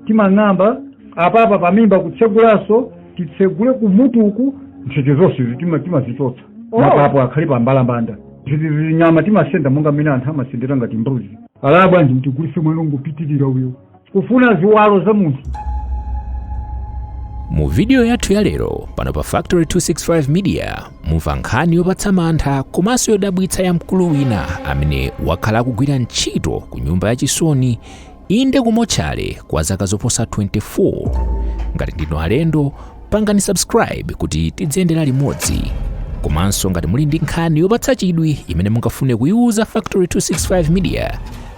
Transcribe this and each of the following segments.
timang'amba apapa pamimba kutsegulaso titsegule kumutuku ntchito zonse timazichotsa napapo akhali pambalambanda zinyama timasenda monga mmene anthu amasendera ngati mbuzi alaya bwanji mtigulise mwene ungopitirira uyo kufuna ziwalo za munthu. Mu video yathu ya lero pano pa Factory 265 Media mumva nkhani yopatsa mantha komanso yodabwitsa ya mkulu wina amene wakhala akugwira ntchito ku nyumba yachisoni inde kumochale kwa zaka zoposa 24. Ngati ndinu alendo pangani subscribe kuti tidziyendera limodzi. Komanso ngati muli ndi nkhani yopatsa chidwi imene mungafune kuyiuza Factory 265 Media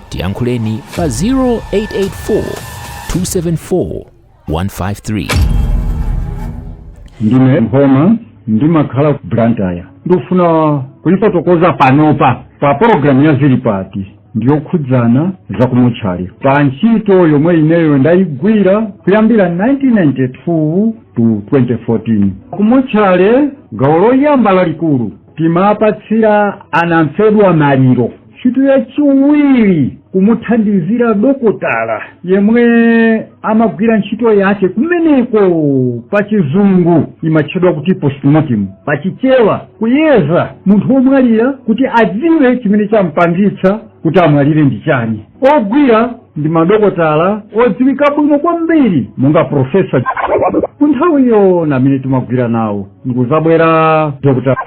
tiyankhuleni pa 0884 274 153. Ndine Mphoma ndimakhala ku Blantyre ndifuna kulifotokoza panopa pa program ya Zilipati ndiyokhudzana za kumuchali pa ntchito yomwe ineyo ndayigwira kuyambira 1992 to 2014 kumuchale gawo loyamba lalikulu timapatsira anamfedwa maliro ntchito yachiwiri kumuthandizira dokotala yemwe amagwira ntchito yake kumeneko pa chizungu imatchedwa kuti postmortem pachichewa kuyeza munthu womwalira kuti adziwe chimene champangitsa kuti amwalire ndi chani. Ogwira ndi madokotala odziwika bwino kwambiri monga profesa kunthawiyo namene timagwira nawo ndikuzabwera dokotala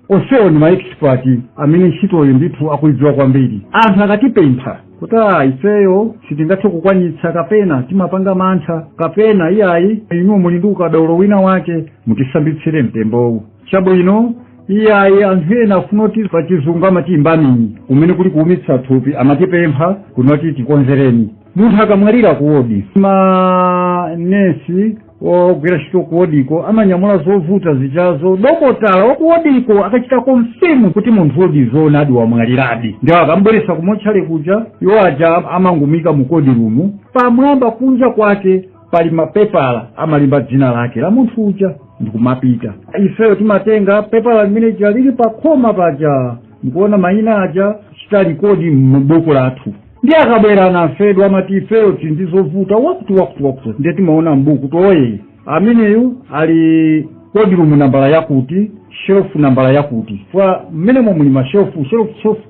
onsewo ni maexpert amene ntchitoyo ndithu akuidziwa kwambiri. Anthu akatipempha kuti ifeyo sitingathe kukwanitsa kapena timapanga mantha kapena iyayi inu muli ndi ukadaulo wina wake mutisambitsire mtembowu chabwino iyayi anthu ena afuna kuti pachizungu amati imbaminyi umene kuli kuumitsa thupi amatipempha kunoti tikonzereni. Munthu akamwalira kuwodi manesi ogwira ntchito kuwodiko amanyamula zovuta zichazo dokotala wakuwodiko akachita konfirmu kuti munthu wodi zoonadi wamwaliradi ndiwo akambweresa kumochale kuja iwo aja amangumika mu kodi rumu pamwamba kunja kwake pali mapepala amalimba dzina lake la munthu uja ndikumapita. Ifeyo timatenga pepala limene lili pakhoma paja ndikuona mayina aja chitali kodi m'buku lathu ndi akabwera anamfedwa amati ifeyo tindizovuta wakuti ndiye timaona m'buku toye ameneyu ali kodi rumu nambala yakuti shelf nambala yakuti kwa mmenemo muli mashelfu shelf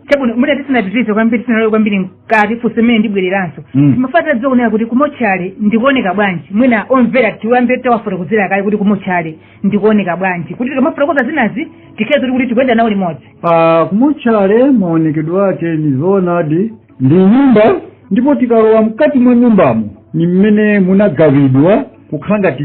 chabuno muli tisinapitirize kwambiri mkati fusemene ndibwereranso timafata dzoonera kuti kumochale ndikuoneka bwanji mwina omvera tiwambe tawafotokozera kale kuti kumochale ndikuoneka bwanji kuti tikamafotokoza zinazi tikhezo kuti tikuyenda nawo limodzi. Kumochale maonekedwe ake ni zoonadi ndi nyumba ndipo tikalowa mkati mwa nyumbamo ni mmene munagawidwa kukhala ngati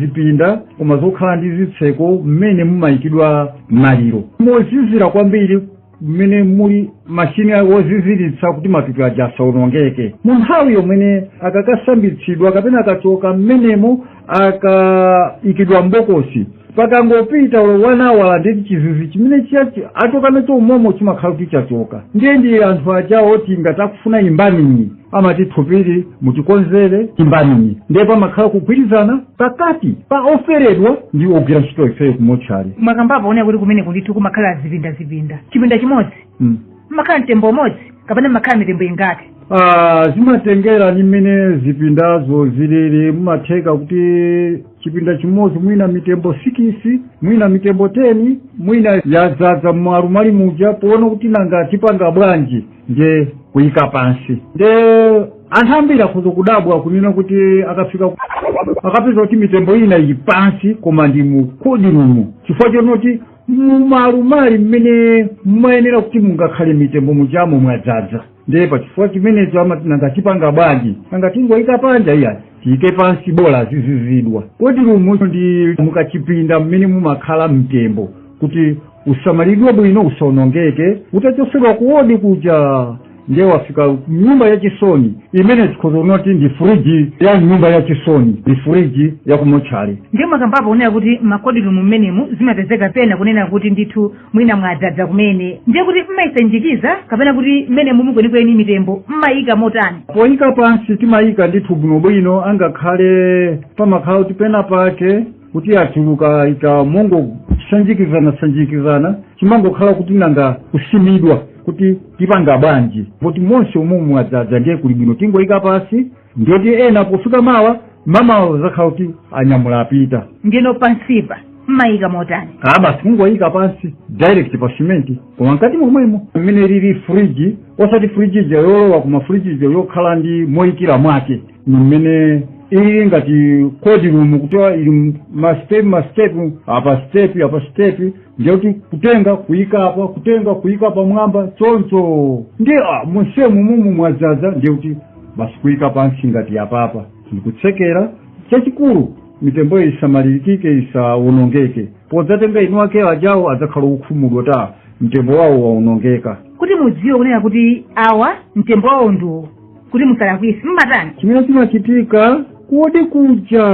zipinda koma zokhala ndi zitseko mmene mumayikidwa maliro mozizira kwambiri mmene muli mashini woziziritsa kuti matupi aja asaonongeke. Mu nthawi yomwe akakasambitsidwa kapena akachoka mmenemo akayikidwa mbokosi pakangopita wanawala ndi chizizi chimene achoka nacho umomo chimakhala kuti chachoka ndiye ndi anthu aja oti ngati akufuna imbaminyi amati thupiri mutikonzere imbaminyi ndiye pamakhala kugwirizana pakati pa oferedwa ndi ogwira ntchito ifeyo kumochale. Mwakambapo onera kuti kumene kundithu kumakhala zipinda chimodzi makhala mtembo umodzi kapena makhala mitembo ingati? Zimatengera ni mmene zipindazo zilili mumatheka kuti chipinda chimodzi mwina mitembo 6 mwina mitembo 10 mwina yazadza mwarumali muja poona kuti nanga tipanga bwanji nje kuyika pansi nde anthu ambiri akhoza kudabwa kunena kuti akapeza kuti mitembo ina ili pansi koma ndi mu kodi rumu chifukwa chonoti mumarumali mmene mumayenera kuti mungakhale mitembo mujamo mwadzadza ndiye pachifukwa chimenecho amati nanga tipanga bwanji nanga tingoyika panja iya tiyike pansi bola zizizidwa. Kodi rumu ndi mukachipinda mmene mumakhala mtembo kuti usamalidwe bwino usaonongeke utachosedwa kuwodi kuja ndiye wafika nyumba ya chisoni imene tikhoza kunoti ndi friji ya nyumba ya chisoni ndi friji ya kumochale. Ndiye mwakambapo onera kuti makodi rumu mmenemu zimapezeka pena kunena kuti ndithu mwina mwadzadza kumene ndiye kuti mmayisanjikiza kapena kuti mmenemu mukwenikweni mitembo mmayika motani? Poyika pansi timayika ndithu bwinobwino angakhale pamakhala kuti pena pake kuti atuluka ika mongo sanjikizana chimangokhala kuti nanga kusimidwa kuti tipanga bwanji kuti monse umomu mwadzadza ndiye kuli bwino tingoyika pasi ndiyoti ena pofika mawa mamawo zakhala kuti anyamula apita ndino pansipa mmayika motani basi kungoyika pansi direct pa simenti koma mkati momwemo mmene lili friji osati friji ija yolowa kuma friji ija yokhala ndi moyikira mwake mmene ili ngati cold room kutoa ili mastep apa step ndiyoti kutenga kuyika apa kutenga kuyika pa mwamba choncho ndi musemu mumu mwazaza ndiyoti basi kuyika pansi ngati apapa ndikutsekera chachikulu mitembo isamalirikike isaonongeke podzatenga inu ake ajawo adzakhala ukhumudwa ta mtembo wawo waonongeka kuti mudziwe kunena kuti awa mtembo wawo ndiwo kuti musalakwisi mmatani chimene chimachitika kodi kuja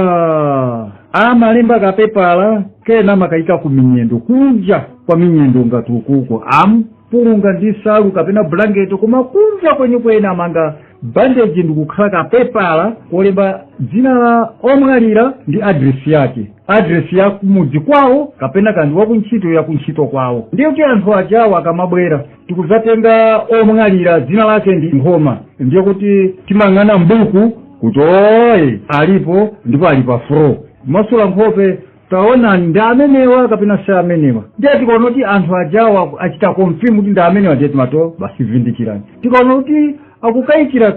amalemba kapepala kena makayika ku minyendo kunja kwa minyendo ngati ukuko ampunga ndi salu kapena blanket koma kunja kwenikweni amanga bandage ndikukhala kapepala kolemba dzina la omwalira ndi adresi yake adresi ya kumudzi kwawo kapena kandi wakuntchito ya kuntchito kwawo ndiye kuti anthu ajawo akamabwera tikuzatenga omwalira dzina lake ndi Nkhoma ndiye kuti timang'ana mbuku kuti oye alipo ndipo ali pa fro masula nkhope taonani ndi amenewa kapena si amenewa ndiye tikaona kuti anthu ajawo achita confirm kuti ndi amenewa ndiye timato basi vindikirani tikaona kuti akukayikira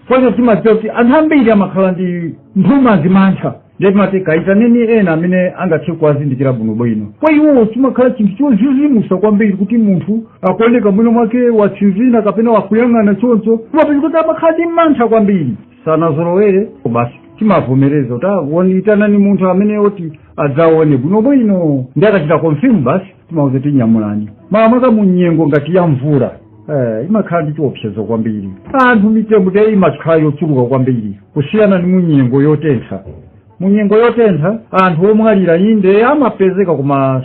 kwanza timadziwa kuti anthu ambiri amakhala ndi mphuma zimantha ndiye timati kayitaneni ena amene angathe kuwazindikira bwinobwino kwa iwo chimakhala chinthu chozizimusa kwambiri kuti munthu akuoneka mwino mwake watsinzina kapena wakuyang'ana choncho timapeza kuti amakhala ndi mantha kwambiri sanazolowere basi timavomereza kuti itanani munthu amene oti adzaone bwinobwino ndi akachita confirm basi timauze tinyamulani makamaka mu nyengo ngati ya mvula imakhala ndi chiopsezo kwambiri anthu mitembo te imakhala yochuluka kwambiri kusiyana ndi munyengo yotentha munyengo yotentha anthu omwalira inde amapezeka koma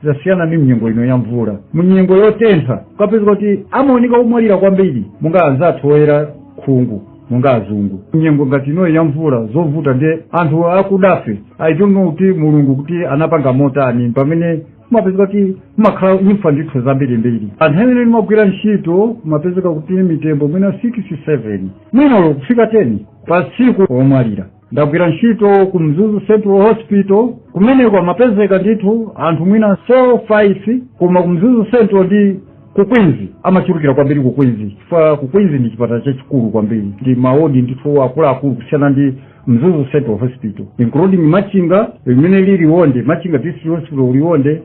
zasiyana ndi mnyengo ino ya mvula munyengo yotentha ukapezeka kuti amaoneka omwalira kwambiri munga anzathu oyera khungu munga azungu nyengo ngati ino ya mvula zovuta ndi anthu akudafe I don't know kuti mulungu kuti anapanga motani pamene mapezeka kuti makhala imfa ndithu zambirimbiri anthu amene nimagwira ntchito mapezeka kuti mitembo mwina 6-7 mwina kufika 10 pa tsiku omwalira ndagwira ntchito ku Mzuzu Central Hospital kumeneko amapezeka ndithu anthu mwina 4-5 koma ku Mzuzu Central ndi kukwinzi amachulukira kwambiri kukwinzi chifukwa kukwinzi ndi chipatala chachikulu kwambiri ndi maodi ndithu akuluakulu kusiyana ndi Mzuzu Central Hospital including Machinga limene lili Liwonde Machinga District Hospital Liwonde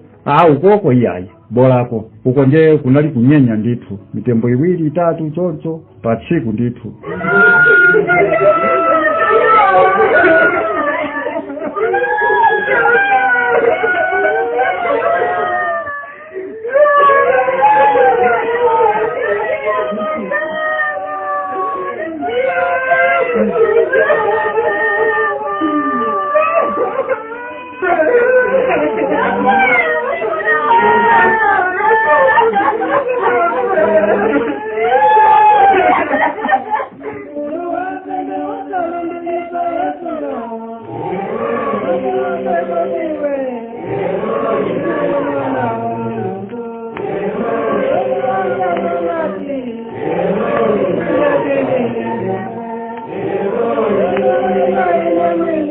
ukoko iyayi bolako uko nje kunali kunyenya ndithu mitembo 2-3 choncho pa tsiku ndithu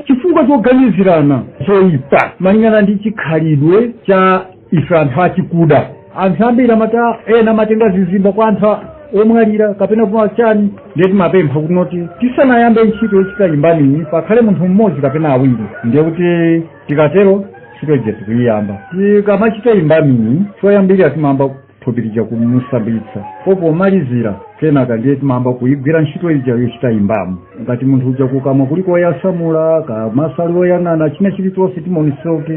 chifukwa choganizirana zoyipa malingana ndi chikhalidwe cha ife anthu achikuda anthu ambiri amata ena amatenga zizimba kwa anthu omwalira kapena kuma chani ndiye timapempha kuti tisanayambe ntchito yochita imbani pakhale munthu mmodzi kapena awiri ndiye kuti tikatero ntchito ija tikuyiyamba tikamachita imbani choyambirira timamba thupi kumusambitsa popo omalizira kenaka ndiye timamba kuyigwira ntchito ija yochita imbamo ngati munthu uja kukamwa kuliko oyasamula kamasali oyang'ana china chilichonse timaonesa kuti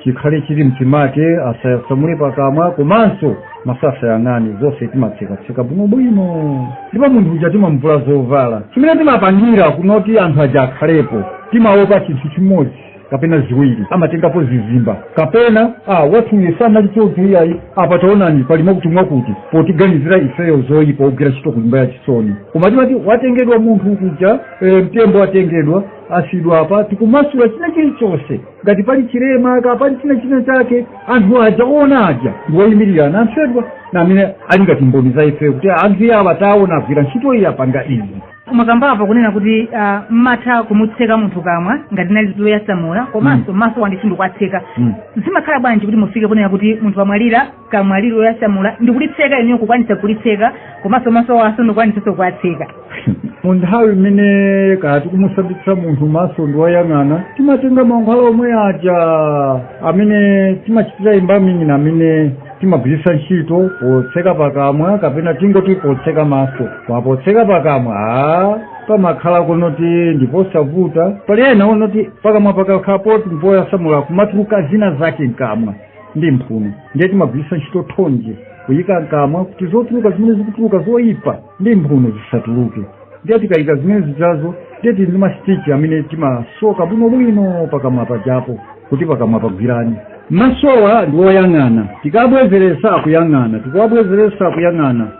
chikhale chili mtimake asasamule pakamwa komanso masasa yang'ani zonse timatsekatseka bwinobwino ndipo munthu uja timamvula zovala chimene timapangira kunoti anthu aja akhalepo timaopa chinthu chimodzi kapena ziwiri amatengapo zizimba kapena wathuye sanali chodziyayi apa taonani palimo kuti mwakuti potiganizira ifeyo zoyipa ogwira ntchito ku nyumba ya chisoni koma timati watengedwa munthu kuja mtembo watengedwa asidwa apa tikumasula china chilichonse ngati pali chilema kapali china chake anthu aja ona aja ndiwoyimirirana anthu edwa na amene ali ngati mboni za ifeyo kuti anthu awa taona agwira ntchito iyi apanga izi Mwakambava kunena kuti matha kumutseka munthu kamwa ngati nali loyasamula komanso maso wandifundu kwatseka. Zimakhala bwanji kuti mufike kunena kuti munthu amwalira kamwaliro loyasamula ndikulitseka iniyo kukwanisa kulitseka komanso maso waso ndikwanisa kwatseka. Munthawi imene kati kumusambitsa munthu maso ndiwoyang'ana timatenga mankhwala omwe aja amene timachitira imbamini amene timagwiritsa ntchito potseka pakamwa kapena tingoti potseka maso. Potseka pakamwa pamakhala kunoti ndiposavuta pali ena unoti pakamwa pakakhapo ndipoyasamula kumatuluka zina zake mkamwa ndi mphuno ndiye timagwiritsa ntchito thonje kuyika mkamwa kuti zotuluka zimene zikutuluka zoyipa ndi mphuno zisatuluke. Ndiye tikayika zimene zijazo ndiye tili ndi masitichi amene timasoka bwinobwino pakamwa pajapo kuti pakamwa pagwirani. Masowa ndiwoyang'ana tikabwezeresa akuyang'ana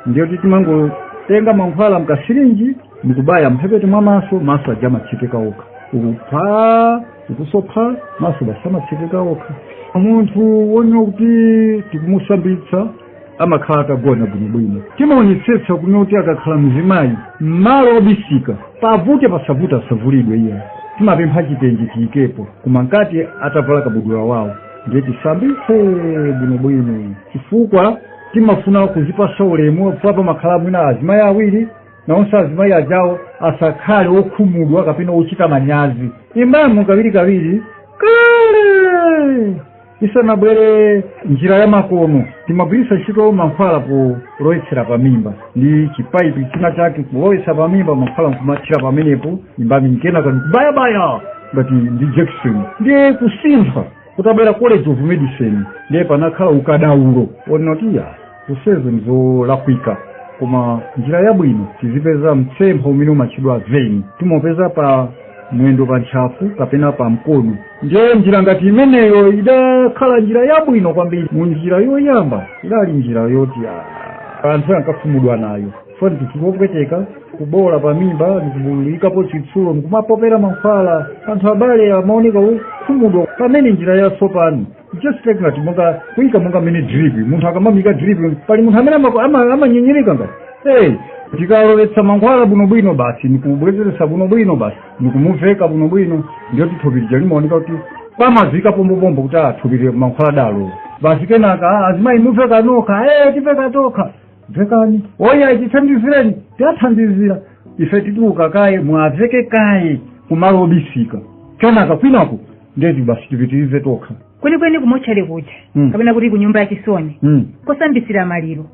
ndiyo timangotenga mankhwala mkasirinji ndikubaya mphepete mwa maso aja amatsipika okha ukupha ukusopha maso basi amatsipika okha. Munthu wonyo kuti tikumusambitsa amakhala akagona bwinobwino timaonetsetsa kuti akakhala mzimayi m'malo obisika pavute pasavuta asavulidwe iye timapempha chitenje tiyikepo koma nkati atavala kabudula wawo ndiye tisambitse bwinobwino chifukwa timafuna kuzipasa ulemu papa makhala mwina azimayi awiri naonse azimayi ajawo asakhale okhumudwa kapena ochita manyazi. Imbamu kawiri kale isanabwere njira ya makono timagwiritsa ntchito mankhwala kulowetsera pamimba ndi chipaipi china chake kulowetsa pamimba mankhwala nkumathira pamenepo imbami kenaka nikubayabaya ngati ndi Jackson ndiye kusintha kutabwera college of medicine ndiye panakhala ukadaulo onoti kusezo nzolakwika koma njira yabwino tizipeza mtsempho umene umachidwa vein timopeza pa mwendo pa ntchafu kapena pa mkono. Ndiye njira ngati imeneyo idakhala njira yabwino kwambiri. Mu njira yoyamba idali njira yoti anthu ankafumudwa nayo foni tikupweteka kubola pamimba ndikubulikapo chitsulo nkumapopera mankhwala anthu abale amaoneka kufumudwa pamene njira yatsopano just like ngati monga kuyika monga mene drip munthu akamamika drip pali munthu amene amanyenyereka ngati tikalowetsa mankhwala bwinobwino basi nikubwezeresa bwinobwino basi nikumuveka bwinobwino ndiyo thupi lija limaoneka kuti pamazika pombopombo kuti athupire mankhwala dalo basi kenaka azimayi muveka nokha tiveka tokha vekani oya tithandizireni tiathandizira ife tituka kaye mwaveke kaye kumalo obisika kenaka kwinako ndeti basi tipitirize tokha kwenikweni kumochale kuti kapena kuti kunyumba yachisoni kosambisira maliro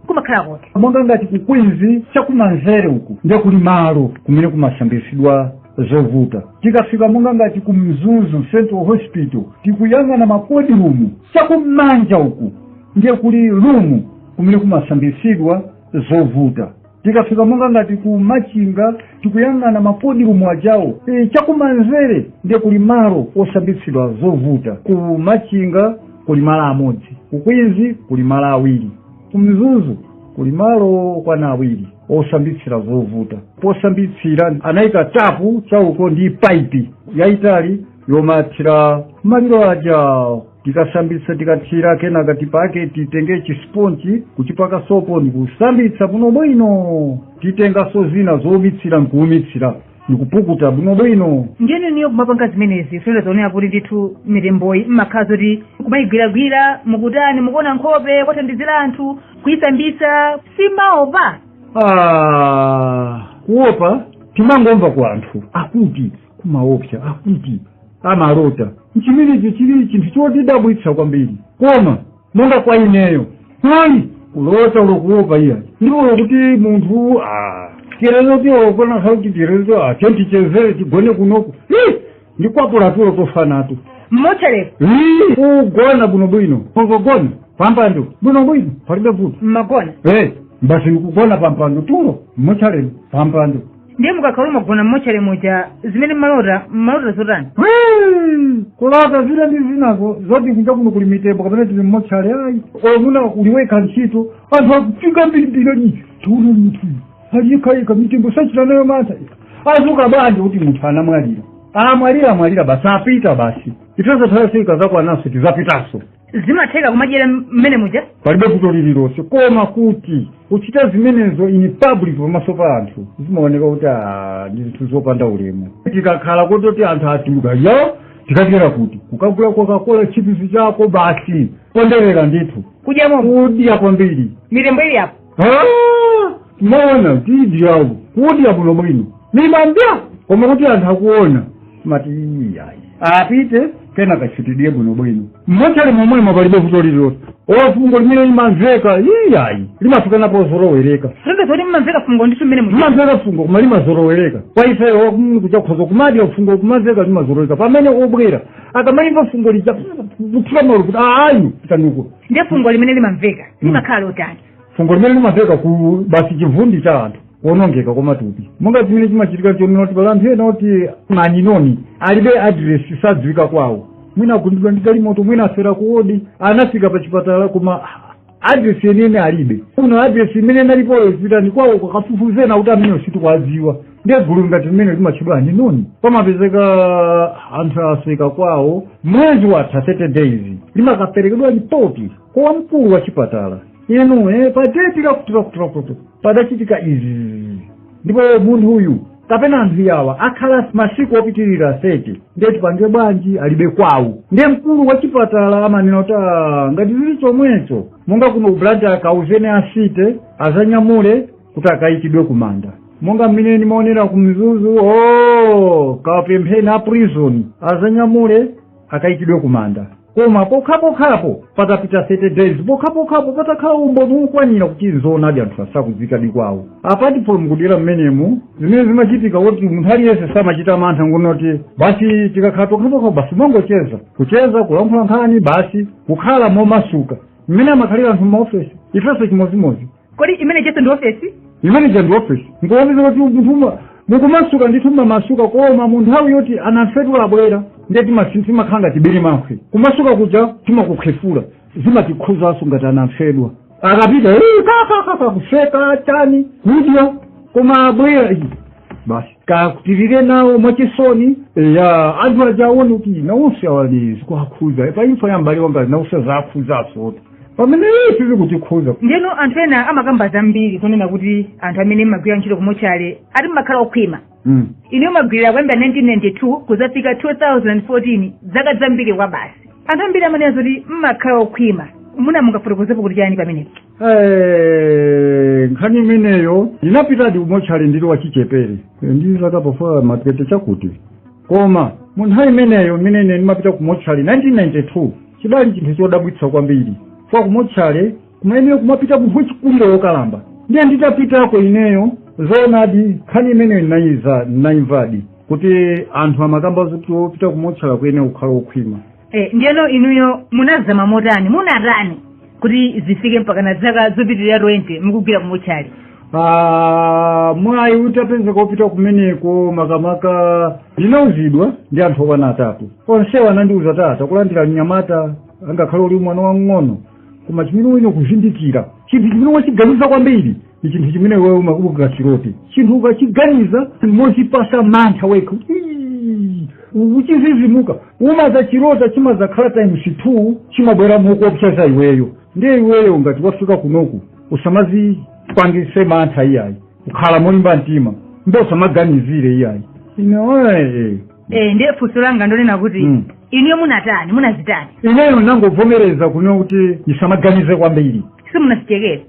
kumakhala kuti monga ngati kukwinzi chakumanzere uku ndiye kuli malo kumene kumasambisidwa zovuta. Tikafika monga ngati kumzuzu Central Hospital tikuyang'ana mapodium chakumanja uku ndiye kuli room kumene kumasambisidwa zovuta. Tikafika monga ngati ku Machinga tikuyang'ana mapodium ajawo chakumanzere ndiye kuli malo osambisidwa zovuta. Ku Machinga kuli malo amodzi, kukwinzi kuli malo awiri, kumzuzu kuli malo kwana awiri osambitsira zovuta. Posambitsira anayika tapu chauko ndi pipe yaitali yomathira maliro aja tikasambitsa tikathira kenaka tipake titenge chisponji kuchipaka sopo nikusambitsa bwinobwino titenga sozina zomitsira nkuumitsira nikupukuta bwinobwino. Njeni niyo kumapanga zimenezi fela zonera kuti ndithu mitemboyi mmakhala zoti kumayigwiragwira mukutani mukuona nkhope kwathandizira anthu kuyisambitsa simaopa. Kuopa timangomva ku anthu akuti kumaopsa akuti amalota nchimilicho chili chinthu chotidabwitsa kwambiri koma monga kwa ineyo hayi kulota ulokuopa iya ndipo kuti munthu kirezo tiyo kona sauti kirezo chentichezere tigone kunoku ndikwapula tulo tofanatu mmochale kugona bwinobwino kugona pampando bwinobwino palibe vuto mmagona basi nikugona pampando tulo mmochale pampando ndiye mukakhala mugona mmochale moja zimene malota zotani kulota zile ndi zinazo zoti kunja kuno kuli mitembo kapena tili mmochale ayi omuna uliweka ntchito anthu akufika mbirimbirani tulo munthu aliyekayika mitembo sachita nayo mantha azuka banje kuti munthu anamwalira amwalira basi apita basi itoza thayosika zako anaso tizapitaso zimatheka kumadyera mmene muja palibe vuto lililonse koma kuti uchita zimenezo in public pamaso pa anthu zimaoneka kuti ndi zinthu zopanda ulemu tikakhala kuti anthu atuluka yo tikachera kuti kukagula Coca-Cola chipisi chako basi ponderera ndithu kudya kwambiri mitembo ili apo maona tidyawo kudya bwino bwino nimambya koma kuti anthu akuona mati iyayi apite kena kachitidwe bwino bwino mmochali momwe palibe vuto lililonse fungo limene limamveka iyayi limasukana pozorowereka sinde zoti mmamveka fungo ndithu mmene muja mmamveka fungo koma limazorowereka kwa ife kuchakhoza kumadya fungo kumamveka limazorowereka pamene obwera akamayimva fungo lija kuthula kuti ayi tanuko ndiye fungo limene limamveka limakhala lotani fungo limene limamveka ku basi chivundi cha anthu onongeka kwamatupi monga zimene chimachitika chonoti pala anthu ena oti maninoni alibe address sadziwika kwawo mwina akundidwa ndi galimoto mwina asera kuodi anafika pa chipatala koma address yenene alibe kuno address imene nalipoyo zipitani kwawo kakafufuzena kuti amene sitikwadziwa ndiye gulu ngati mmene limachidwa aninoni pamapezeka anthu asweka kwawo mwezi watha 30 days limakaperekedwa ripoti kwa mkulu wa chipatala inu patetika kutura padachitika izi ndipo munthu uyu kapena anthu yawa akhala masiku opitirira 30 ndiye tipange bwanji alibe kwawo ndiye mkulu wa chipatala amanena kuti ngati zili chomwecho monga kuno branch akauzene asite azanyamule kuti akayikidwe kumanda monga mmene nimaonera ku Mzuzu kapempheni a prison azanyamule akayikidwe kumanda koma pokhapokhapo patapita 30 days pokhapokhapo patakhala umboni ukwanira kuti nzona adi anthu asakuzikadi kwawo apati mukudera mmenemu zimene zimachitika kuti munthu aliyense samachita mantha ngonoti basi tikakhala pokhapokhapo basi mongocheza kucheza kulankhula nkhani basi kukhala momasuka mmene amakhalira anthu m'maofesi ifenso chimozimozi kodi imene cheso ndi ofesi imene ja ndi ofesi ngooneza kuti munthu mukumasuka ndithu mmamasuka koma mu nthawi yoti anafetu abwera ndiye timakhala ngati biri mankwe kumasuka kuja timakukhefula zimatikhuzanso ngati anafedwa akapita kakakaka kuseka chani kudya koma abwera basi kakutirire nawo mwachisoni ya anthu ajaone kuti nawonse awali zikuakhuza paimfa ya mbali wanga nawonse zaakhuzaso pamene sizi kutikhuza ndeno anthu ena amakamba zambiri kunena kuti anthu amene mmagwira ntchito kumochale ati mmakhala okhwima ine umagwirira kuyambira 1992 kuzafika 2014 zaka zambiri kwa basi anthu ambiri amanena kuti mmakhala okhwima muna mungafotokozepo kuti chani pamenepo nkhani imeneyo inapitadi kumochale ndili wachichepere ndi zaka pafupi matete chakuti koma mu nthawi imeneyo imene ndimapita kumochale 1992 chidali chinthu chodabwitsa kwambiri kwa kumochale kumayenera kumapita munthu wachikulu wokalamba ndiye nditapitako ineyo zoonadi nkhani imeneyo ndinayimvadi kuti anthu amakamba kuti opita kumochale kuyenera kukhala okhwima ndiyeno inuyo munazama motani munatani kuti zifike mpaka na zaka zopitirira 20 mukugwira kumochale mwayi utapezeka opita kumeneko makamaka ndinauzidwa ndi anthu okwana atatu onsewo anandiuza tata kulandira mnyamata angakhale uli mwana wang'ono koma chimene wino kuzindikira chinthu chimene wachiganiza kwambiri ni chinthu chimene wewe umakubuka chiroti chinthu ukachiganiza mozipasa mantha wekha uchizizimuka umaza chirota chimazakhala times 2 chimabwera mukuopseza iweyo ndiye iweyo ngati wafika kunoku usamazipangise mantha iyayi ukhala molimba mtima mbe usamaganizire iyayi ndiye funso langa ndonena kuti iniyo munatani munazitani ineyo nangovomereza kunena kuti ndisamaganize kwambiri simunazichekera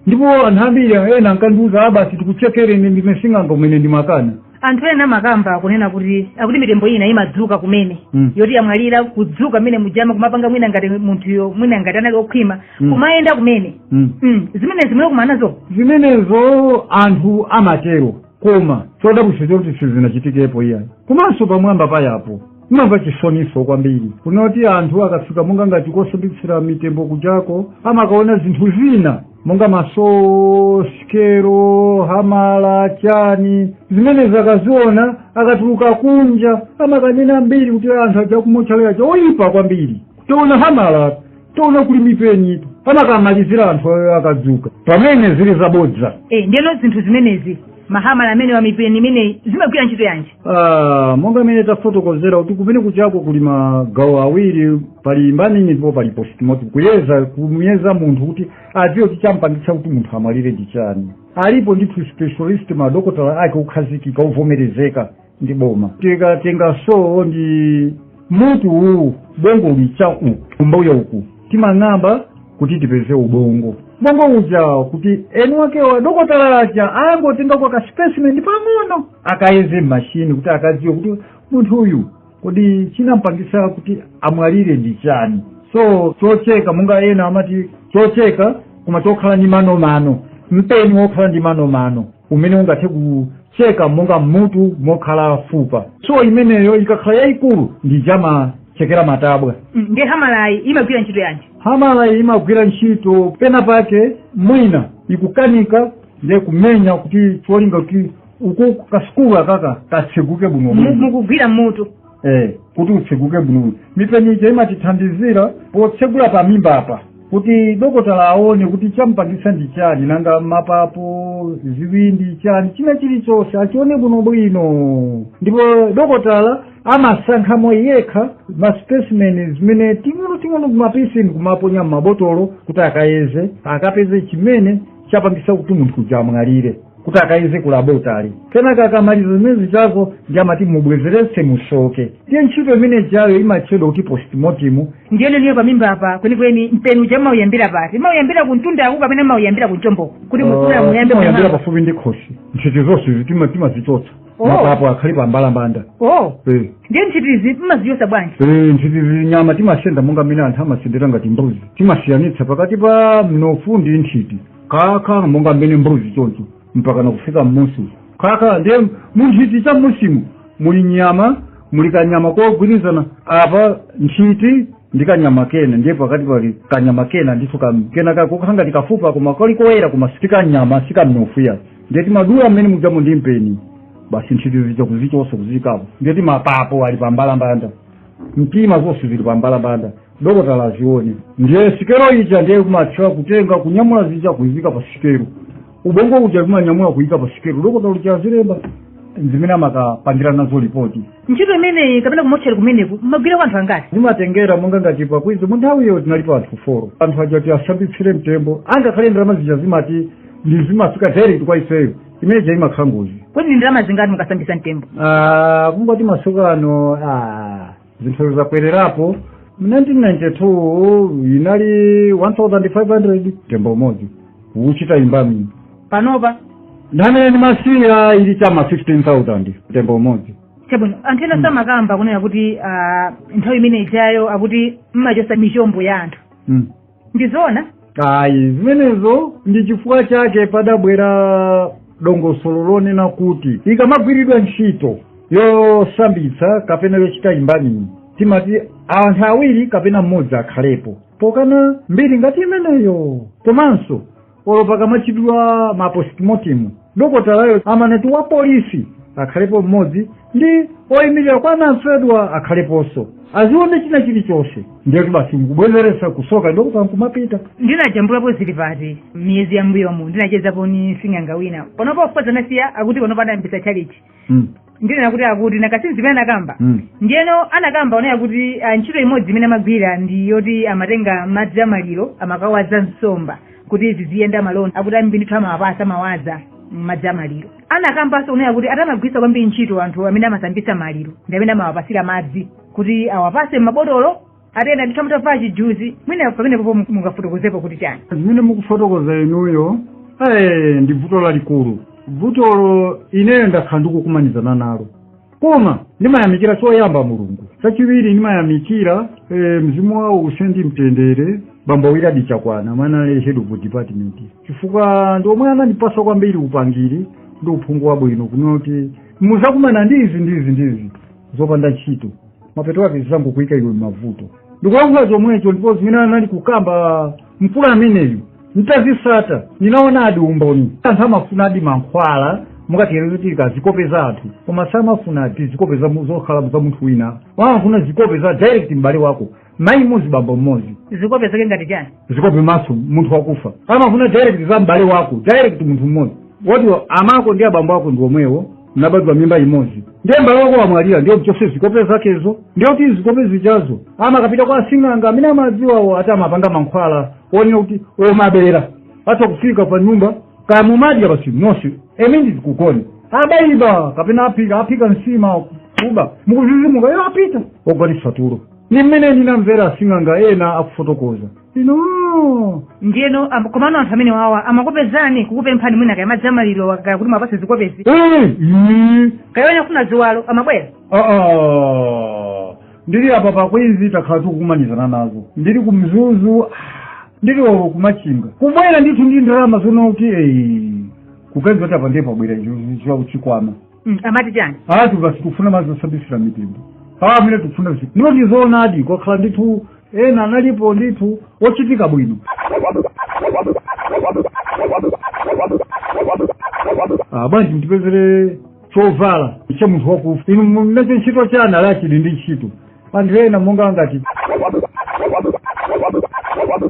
ndipo anthu ambiri ena ankandiuza basi tikuchekere ndimesinganga umene ndimakana anthu ena makamba kunena kuti akuti mitembo ina imadzuka kumene yoti yamwalira kudzuka mmene mujama kumapanga mwina ngati munthuyo mwina ngati anali okhwima kumayenda kumene zimenezi mwe kumanazo zimenezo anthu amatero koma chodabwitsa choti sizinachitikepo iyayi komanso pamwamba payapo imamva chisoniso kwambiri kunoti anthu akafika monga ngati kosambitsira mitembo kujako amakaona zinthu zina monga masoskero hamala chani zimene akaziona akatuluka kunja amakanena mbiri kuti anthu aja kumochale aja oyipa kwambiri toona hamala toona kuli mipenyi amakamalizira anthu akadzuka pamene zili zabodza ndiyeno zinthu zimenezi mahamala amene wamipeni imene zimagwira ntchito yanji? Monga imene tafotokozera kuti kumene kuchako kuli magawo awiri, pali imbanini ndipo pali postmortem, kumuyeza munthu kuti adziwe kuti champangitsa kuti munthu amwalire ndi chani. Alipo ndithu specialist madokotala ake kukhazikika uvomerezeka ndi boma. Tikatenga so ndi mutu bongo ulicha kumbuyo uku timang'amba kuti tipeze ubongo bongo uja kuti eni wake wa dokotala aja angotenga kwa specimen pang'ono akayeze machine kuti akadziwe kuti munthu uyu kodi chinampangisa kuti amwalire ndi chani. So chocheka munga ena amati chocheka koma chokhala ndi mano mpeni wokhala ndi mano umene ungathe kucheka monga mutu mokhala fupa. So imeneyo ikakhala yayikulu ndi chama chekera matabwa. Ndi hamalayi imagwira ntchito yanji? Hamalayi imagwira ntchito pena pake mwina ikukanika ndiye kumenya kuti cholinga kuti uku kasukulu akaka katseguke buno mukugwira mutu kuti utseguke buno. Mipeni ija imatithandizira potsegula pa mimba apa kuti dokotala aone kuti champangisa ndi chani, nanga mapapo ziwindi chani, china chilichonse achione bwino. Ndipo dokotala amasankhamo yekha ma specimen zimene ting'ono kumapisi kumaponya mabotolo kuti akayeze akapeze chimene chapangisa kuti munthu kuja amwalire kuti akayeze ku laboratory. Kenaka akamaliza zimene chazo ndi amati mubwezeretse musoke. Ndiye ntchito imene jayo imatchedwa kuti postmortem. Ndiye lero pamimba apa kwenikweni mpeni uja mauyambira pati mauyambira kuntunda aku kapena mauyambira kunchombo kuti mukula muyambe mauyambira pafupi ndi khosi. Ntchito zonse zitima zichotsa mapapo akhali pambalambanda. Ndiye ntchitizi timaziyosa bwanji? Ntchitizi nyama timasenda monga mmene anthu amasendera ngati mbuzi, timasiyanitsa pakati pa mnofu ndi nthiti kaka monga mmene mbuzi choncho mpaka nakufika mmusi kaka. Ndiye munthiti cha musimu muli nyama, muli kanyama kogwirizana apa nthiti ndi kanyama kena, ndiye pakati pali kanyama kena ndiso kena kako khanga tikafupa koma kali koyera koma sika nyama sika mnofu ya. Ndiye timadula mmene mujamo ndi mpeni basi ntchito zicho kuzichonse kuzikapo. Ndiye mapapo ali pambalambanda, mtima zonse zili pambalambanda, dokotala azione. Ndiye sikero ija ndiye kumathiwa kutenga kunyamula zija kuzika pa sikero, ubongo uja kumanyamula kuyika pa sikero, dokotala uchazilemba zimene amakapangira nazo ripoti. Ntchito imene kapena kumochera kumeneku magwira kwa anthu angati? Zimatengera monga ngati pakwizi munthawiyo tinalipo anthu 4. Anthu aja kuti asambitsire mtembo angakhale ndalama zija zimati ndi zimafika direct kwa ifeyo imene ja imakhala ngozi. Kodi ndi ndalama zingati mukasambitsa mtembo? Kungoti masukano zinthu zakwererapo. 1992 inali 1500 mtembo umodzi uchita imbami. Panopa ndamene ni masiya ili chama 15,000 mtembo umodzi. Chabwino anthu ena samakamba kunena kuti nthawi imene ijayo akuti mmachosa mishombo ya anthu. Ndizoona? Zimenezo ndi chifukwa chake padabwera dongosolo lonena kuti ikamagwiridwa ntchito yosambitsa kapena yochita imbani timati anthu awiri kapena mmodzi akhalepo pokana mbiri ngati imeneyo. Komanso olo pakamachitidwa ma postmortem dokotalayo amaneti wa polisi akhalepo mmodzi ndi oyimirira kwa anamfedwa akhaleponso azione china chilichonse. Ndiye kuti basi mukubwezeresa kusoka dokotala nkumapita. Ndinajambulapo zili pati miyezi ya mbuyomu ndinachezapo ni sing'anga wina panopo kufaza nasiya akuti panopo adayambisa chalichi. Ndinena kuti akuti nakasizi zimene anakamba. Ndiyeno anakamba onera kuti ntchito imodzi imene amagwira ndi yoti amatenga madzi amaliro amakawaza nsomba kuti ziziyenda malonda akuti ambindithu amawapasa mawaza madzi amaliro. Anakambanso onera kuti atamagwisa kwambiri ntchito anthu amene amasambitsa maliro ndi amene amawapasira madzi kuti awapase mabotolo atenda ndithu mutafaa chijuzi mwina pamene popo mukafotokozepo kuti chani. Zimene mukufotokoza inuyo ndi vuto lalikulu. Vutolo ineyo ndakhala ndikukumanizana nalo koma ndimayamikira choyamba Mulungu. Chachiwiri ndimayamikira mzimu wawo usendi mtendere bambo wira dichakwana manale head of department chifukwa ndiomwe anandipasa kwambiri upangiri ndi uphungu wabwino kunoti muzakumana ndizi zopanda ntchito mapeto ake zangu kuika iwe mavuto. Ndikulankhula zomwecho ndipo zimene anali kukamba mkulu ameneyu ntazisata ninaona adi umboni anthu amafuna adi mankhwala mukatiyere kuti zikope za anthu koma samafuna ati zikope za zokhala za munthu wina wamafuna zikope za direct mbale wako mayi mmodzi bambo mmodzi. Zikope zake ngati chani? Zikope maso munthu wakufa amafuna direct za mbale wako direct munthu mmodzi. woti amako ndi abambo ako ndi omwewo nabadwa mimba imodzi ndiye mbale wako wamwalira ndiye kuchose zikope zakezo ndiye kuti zikope zichazo amakapita kwa asing'anga amene amadziwawo ati amapanga mankhwala onena kuti omabera ata kufika pa nyumba kamumadya basi nosi emindi zikukoni abaiba kapena aphika nsima kuba mukuzizimuka yo apita ogwalisa tulo ni mmene ndinamvera asing'anga ena akufotokoza ino ndiyeno komano anthu amene wawa amakupezani kukupemphani mwina kaya madzi amaliro kuti mwapase zikopezi kayawena kufuna ziwalo amabwera ndili apa pakwizi takhala tikukumanizana nazo ndili kumzuzu ndili olo kumachinga kubwera ndithu ndi ndalama zono kuti kukenza kuti apa ndiye pabwera chikwama amati chani ati basi kufuna madzi osabisira mitembo amene tikufuna zinthu ndipo ndizoonadi kwakhala ndithu ena analipo ndithu ochitika bwino bwanji mtipezere chovala cha munthu wakufa inu mnacho ntchito chana lachili ndi ntchito anthu ena monga ngati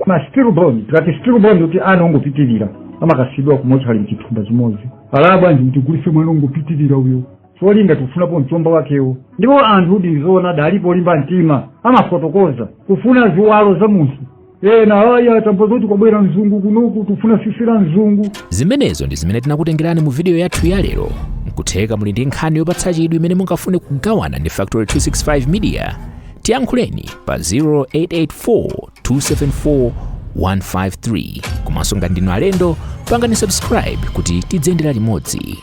mastilbond tikati stilbond kuti ana ongopitirira amakasidwa kumochali mchithumba chimodzi ala bwanji mtigulise mwana ongopitirira uyo solinga tikufunapo mchomba wakewo ndipo anthu kuti ndizoona dalipo olimba mtima amafotokoza kufuna ziwalo za munthu ena aya tamboza kuti kwabwera mzungu kunoku tufuna sisira mzungu. Zimenezo ndi zimene tinakutengerani mu video yathu ya lero. Nkutheka muli ndi nkhani yopatsa chidwi imene mungafune kugawana ndi Factory 265 Media. Tiyankhuleni pa 0884274153. Komanso ngati ndinu alendo pangani subscribe kuti tidziyendera limodzi.